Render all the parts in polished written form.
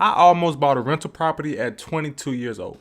I almost bought a rental property at 22 years old.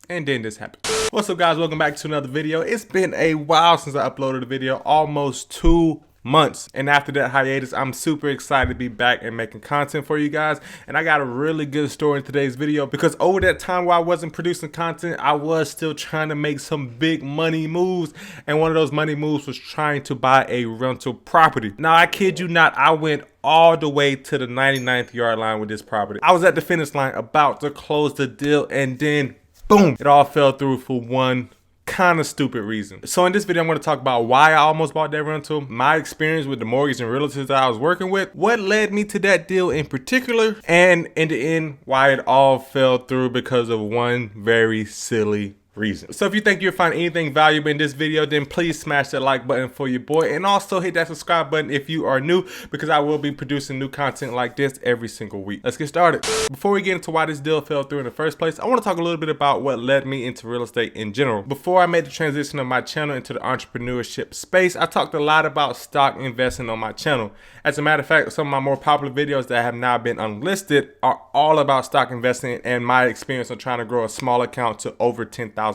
And then this happened. What's up, guys? Welcome back to another video. It's been a while since I uploaded a video, almost 2 months. And after that hiatus, I'm super excited to be back and making content for you guys. And I got a really good story in today's video because over that time while I wasn't producing content, I was still trying to make some big money moves. And one of those money moves was trying to buy a rental property. Now, I kid you not, I went all the way to the 99th yard line with this property. I was at the finish line about to close the deal, and then boom, it all fell through for one kind of stupid reason. So in this video, I'm going to talk about why I almost bought that rental, my experience with the mortgage and realtors that I was working with, what led me to that deal in particular, and in the end, why it all fell through because of one very silly reason. So if you think you'll find anything valuable in this video, then please smash that like button for your boy, and also hit that subscribe button if you are new, because I will be producing new content like this every single week. Let's get started. Before we get into why this deal fell through in the first place, I want to talk a little bit about what led me into real estate in general. Before I made the transition of my channel into the entrepreneurship space, I talked a lot about stock investing on my channel. As a matter of fact, some of my more popular videos that have now been unlisted are all about stock investing and my experience on trying to grow a small account to over $10,000.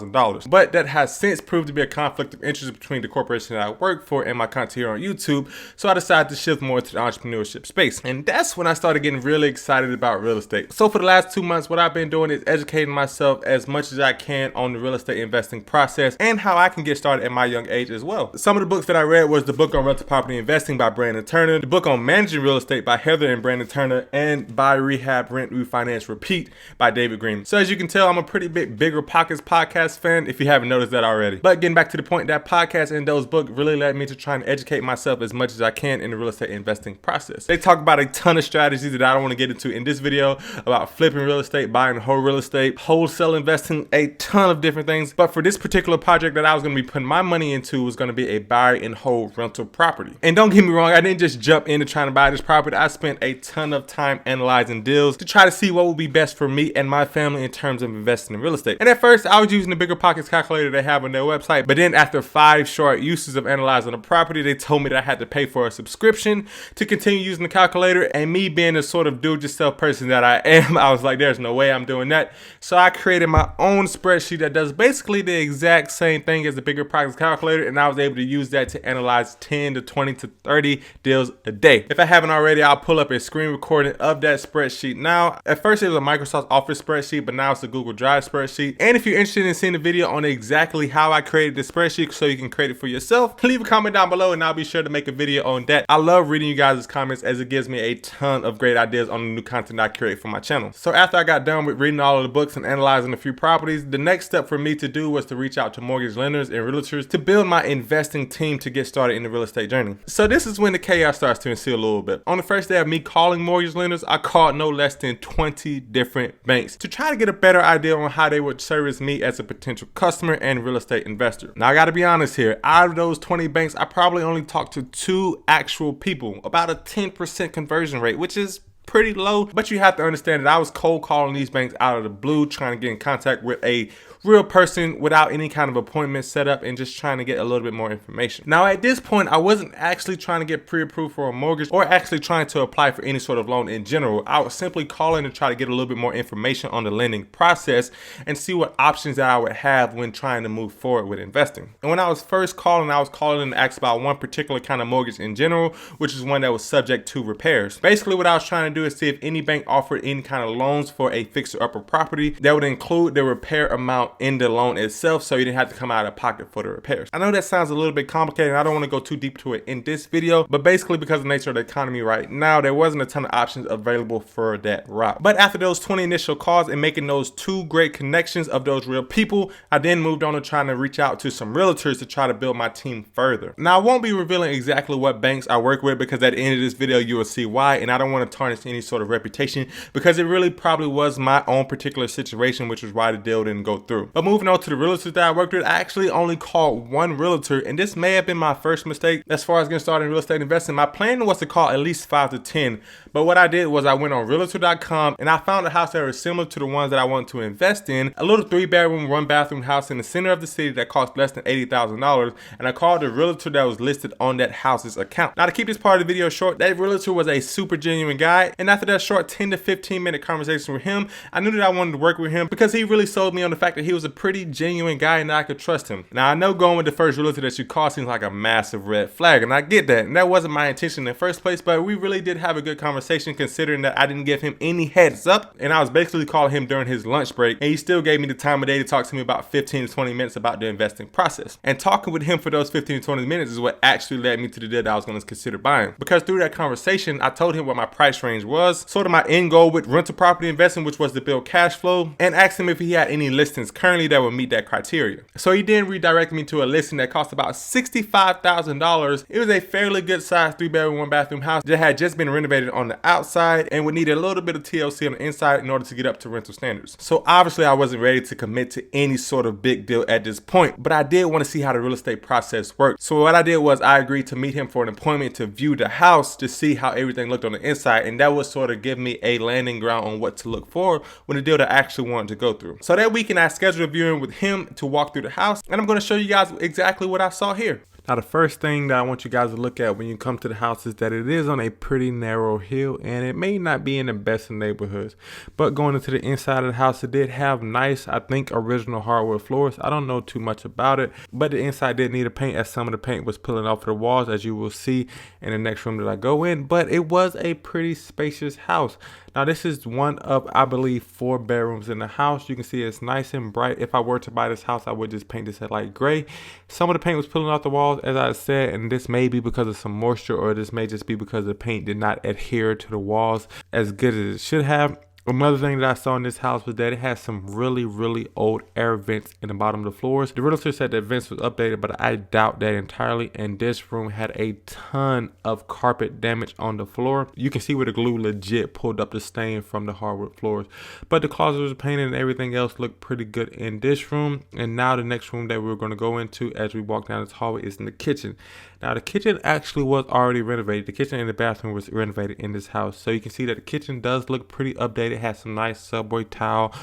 But that has since proved to be a conflict of interest between the corporation that I work for and my content here on YouTube. So I decided to shift more to the entrepreneurship space. And that's when I started getting really excited about real estate. So for the last 2 months, what I've been doing is educating myself as much as I can on the real estate investing process and how I can get started at my young age as well. Some of the books that I read was the book on rental property investing by Brandon Turner, the book on managing real estate by Heather and Brandon Turner, and Buy, Rehab, Rent, Refinance, Repeat by David Green. So as you can tell, I'm a pretty big Bigger Pockets podcast fan if you haven't noticed that already. But getting back to the point, that podcast and those books really led me to try and educate myself as much as I can in the real estate investing process. They talk about a ton of strategies that I don't want to get into in this video about flipping real estate, buying whole real estate, wholesale investing, a ton of different things. But for this particular project that I was going to be putting my money into was going to be a buy and hold rental property. And don't get me wrong, I didn't just jump into trying to buy this property. I spent a ton of time analyzing deals to try to see what would be best for me and my family in terms of investing in real estate. And at first, I was using the Bigger Pockets calculator they have on their website. But then after 5 short uses of analyzing the property, they told me that I had to pay for a subscription to continue using the calculator. And me being the sort of do-it-yourself person that I am, I was like, there's no way I'm doing that. So I created my own spreadsheet that does basically the exact same thing as the Bigger Pockets calculator. And I was able to use that to analyze 10 to 20 to 30 deals a day. If I haven't already, I'll pull up a screen recording of that spreadsheet now. At first, it was a Microsoft Office spreadsheet, but now it's a Google Drive spreadsheet. And if you're interested in seeing the video on exactly how I created the spreadsheet so you can create it for yourself, leave a comment down below and I'll be sure to make a video on that. I love reading you guys' comments as it gives me a ton of great ideas on the new content I create for my channel. So after I got done with reading all of the books and analyzing a few properties, the next step for me to do was to reach out to mortgage lenders and realtors to build my investing team to get started in the real estate journey. So this is when the chaos starts to ensue a little bit. On the first day of me calling mortgage lenders, I called no less than 20 different banks to try to get a better idea on how they would service me as a potential customer and real estate investor. Now I gotta be honest here, out of those 20 banks, I probably only talked to 2 actual people, about a 10% conversion rate, which is pretty low. But you have to understand that I was cold calling these banks out of the blue, trying to get in contact with a real person without any kind of appointment set up and just trying to get a little bit more information. Now at this point, I wasn't actually trying to get pre-approved for a mortgage or actually trying to apply for any sort of loan in general. I was simply calling to try to get a little bit more information on the lending process and see what options that I would have when trying to move forward with investing. And when I was first calling, I was calling to ask about one particular kind of mortgage in general, which is one that was subject to repairs. Basically what I was trying to do is see if any bank offered any kind of loans for a fixer-upper property that would include the repair amount in the loan itself, so you didn't have to come out of pocket for the repairs. I know that sounds a little bit complicated and I don't want to go too deep to it in this video, but basically because of the nature of the economy right now, there wasn't a ton of options available for that route. But after those 20 initial calls and making those 2 great connections of those real people, I then moved on to trying to reach out to some realtors to try to build my team further. Now I won't be revealing exactly what banks I work with because at the end of this video you will see why, and I don't want to tarnish any sort of reputation because it really probably was my own particular situation, which was why the deal didn't go through. But moving on to the realtors that I worked with, I actually only called 1 realtor, and this may have been my first mistake as far as getting started in real estate investing. My plan was to call at least 5 to 10, but what I did was I went on realtor.com and I found a house that was similar to the ones that I wanted to invest in, a little 3-bedroom, 1-bathroom house in the center of the city that cost less than $80,000, and I called the realtor that was listed on that house's account. Now to keep this part of the video short, that realtor was a super genuine guy. website. And after that short 10 to 15 minute conversation with him, I knew that I wanted to work with him because he really sold me on the fact that he was a pretty genuine guy and I could trust him. Now I know going with the first realtor that you call seems like a massive red flag, and I get that, and that wasn't my intention in the first place, but we really did have a good conversation considering that I didn't give him any heads up, and I was basically calling him during his lunch break, and he still gave me the time of day to talk to me about 15 to 20 minutes about the investing process. And talking with him for those 15 to 20 minutes is what actually led me to the deal that I was going to consider buying, because through that conversation I told him what my price range was, sort of my end goal with rental property investing, which was to build cash flow, and asked him if he had any listings currently that would meet that criteria. So he then redirected me to a listing that cost about $65,000. It was a fairly good size 3-bedroom 1-bathroom house that had just been renovated on the outside and would need a little bit of TLC on the inside in order to get up to rental standards. So obviously I wasn't ready to commit to any sort of big deal at this point, but I did want to see how the real estate process worked. So what I did was I agreed to meet him for an appointment to view the house to see how everything looked on the inside, and that would sort of give me a landing ground on what to look for when the deal that I actually wanted to go through. So that weekend I scheduled a viewing with him to walk through the house, and I'm going to show you guys exactly what I saw here. Now, the first thing that I want you guys to look at when you come to the house is that it is on a pretty narrow hill, and it may not be in the best of neighborhoods, but going into the inside of the house, it did have nice, I think, original hardwood floors. I don't know too much about it, but the inside did need a paint, as some of the paint was peeling off of the walls, as you will see in the next room that I go in. But it was a pretty spacious house. Now, this is one of, I believe, 4 bedrooms in the house. You can see it's nice and bright. If I were to buy this house, I would just paint this at light gray. Some of the paint was peeling off the walls, as I said, and this may be because of some moisture, or this may just be because the paint did not adhere to the walls as good as it should have. Another thing that I saw in this house was that it has some really old air vents in the bottom of the floors. The realtor said that vents was updated, but I doubt that entirely. And this room had a ton of carpet damage on the floor. You can see where the glue legit pulled up the stain from the hardwood floors. But the closet was painted and everything else looked pretty good in this room. And now the next room that we're going to go into as we walk down this hallway is in the kitchen. Now, the kitchen actually was already renovated. The kitchen and the bathroom was renovated in this house. So you can see that the kitchen does look pretty updated. It has some nice Subway tile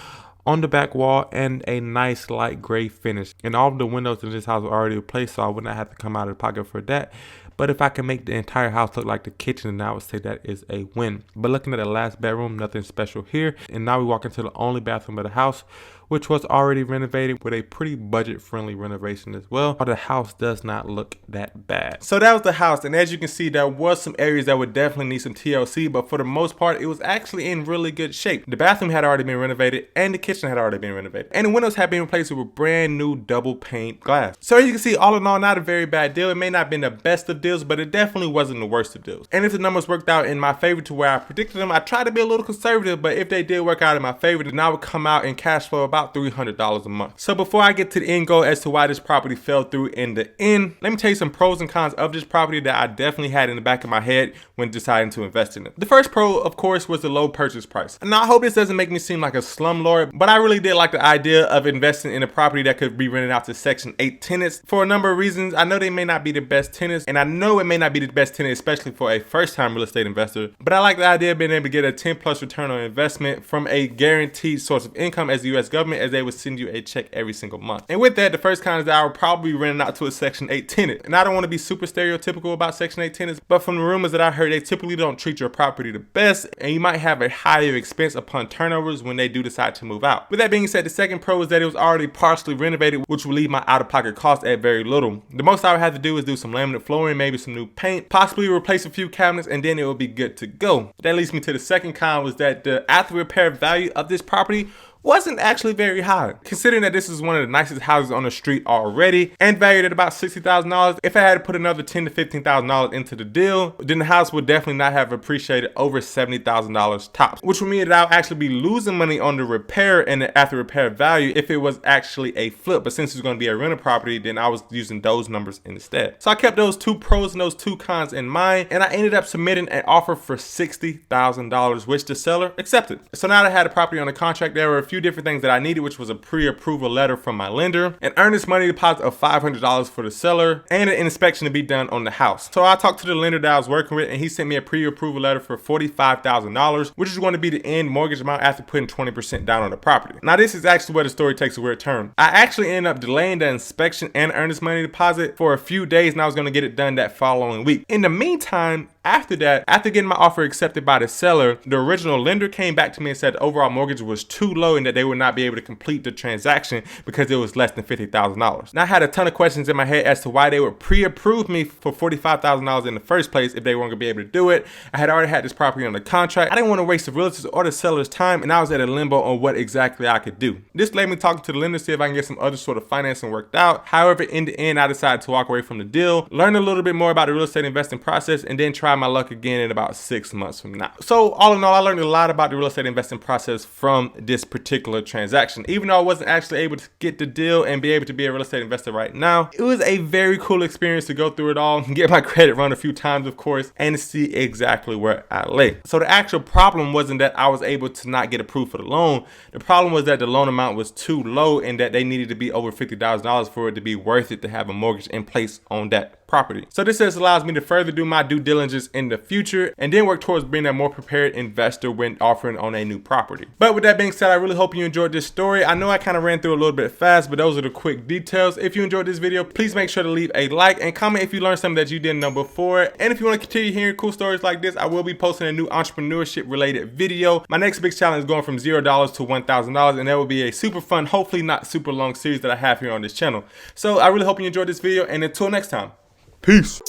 on the back wall and a nice light gray finish. And all of the windows in this house were already replaced, so I would not have to come out of the pocket for that. But if I can make the entire house look like the kitchen, then I would say that is a win. But looking at the last bedroom, nothing special here. And now we walk into the only bathroom of the house, which was already renovated with a pretty budget-friendly renovation as well. But the house does not look that bad. So that was the house, and as you can see, there was some areas that would definitely need some TLC, but for the most part, it was actually in really good shape. The bathroom had already been renovated, and the kitchen had already been renovated, and the windows had been replaced with brand new double pane glass. So as you can see, all in all, not a very bad deal. It may not have been the best of deals, but it definitely wasn't the worst of deals. And if the numbers worked out in my favor to where I predicted them, I tried to be a little conservative, but if they did work out in my favor, then I would come out in cash flow about $300 a month. So before I get to the end goal as to why this property fell through in the end, let me tell you some pros and cons of this property that I definitely had in the back of my head when deciding to invest in it. The first pro, of course, was the low purchase price. And I hope this doesn't make me seem like a slumlord, but I really did like the idea of investing in a property that could be rented out to Section 8 tenants for a number of reasons. I know they may not be the best tenants, and I know it may not be the best tenant, especially for a first-time real estate investor, but I like the idea of being able to get a 10+ return on investment from a guaranteed source of income as the U.S. government, as they would send you a check every single month. And with that, the first con is that I would probably be renting out to a Section 8 tenant. And I don't want to be super stereotypical about Section 8 tenants, but from the rumors that I heard, they typically don't treat your property the best, and you might have a higher expense upon turnovers when they do decide to move out. With that being said, the second pro is that it was already partially renovated, which will leave my out-of-pocket cost at very little. The most I would have to do is do some laminate flooring, maybe some new paint, possibly replace a few cabinets, and then it will be good to go. That leads me to the second con, was that the after repair value of this property wasn't actually very high. Considering that this is one of the nicest houses on the street already and valued at about $60,000, if I had to put another $10,000 to $15,000 into the deal, then the house would definitely not have appreciated over $70,000 tops, which would mean that I'll actually be losing money on the repair and the after repair value if it was actually a flip. But since it's going to be a rental property, then I was using those numbers instead. So I kept those two pros and those two cons in mind, and I ended up submitting an offer for $60,000, which the seller accepted. So now that I had a property on the contract, there were a few different things that I needed, which was a pre-approval letter from my lender, an earnest money deposit of $500 for the seller, and an inspection to be done on the house. So I talked to the lender that I was working with, and he sent me a pre-approval letter for $45,000, which is going to be the end mortgage amount after putting 20% down on the property. Now this is actually where the story takes a weird turn. I actually ended up delaying the inspection and earnest money deposit for a few days, and I was going to get it done that following week. In the meantime, After that, after getting my offer accepted by the seller, the original lender came back to me and said the overall mortgage was too low and that they would not be able to complete the transaction because it was less than $50,000. Now I had a ton of questions in my head as to why they would pre-approve me for $45,000 in the first place if they weren't gonna be able to do it. I had already had this property on the contract. I didn't want to waste the realtor's or the seller's time, and I was at a limbo on what exactly I could do. This led me talking to the lender to see if I can get some other sort of financing worked out. However, in the end, I decided to walk away from the deal, learn a little bit more about the real estate investing process, and then try my luck again in about 6 months from now. So all in all, I learned a lot about the real estate investing process from this particular transaction. Even though I wasn't actually able to get the deal and be able to be a real estate investor right now, it was a very cool experience to go through it all, get my credit run a few times, of course, and see exactly where I lay. So the actual problem wasn't that I was able to not get approved for the loan. The problem was that the loan amount was too low and that they needed to be over $50,000 for it to be worth it to have a mortgage in place on that property. So this just allows me to further do my due diligence in the future and then work towards being a more prepared investor when offering on a new property. But with that being said, I really hope you enjoyed this story. I know I kind of ran through a little bit fast, but those are the quick details. If you enjoyed this video, please make sure to leave a like and comment if you learned something that you didn't know before. And if you want to continue hearing cool stories like this, I will be posting a new entrepreneurship related video. My next big challenge is going from $0 to $1,000, and that will be a super fun, hopefully not super long series that I have here on this channel. So I really hope you enjoyed this video, and until next time, peace.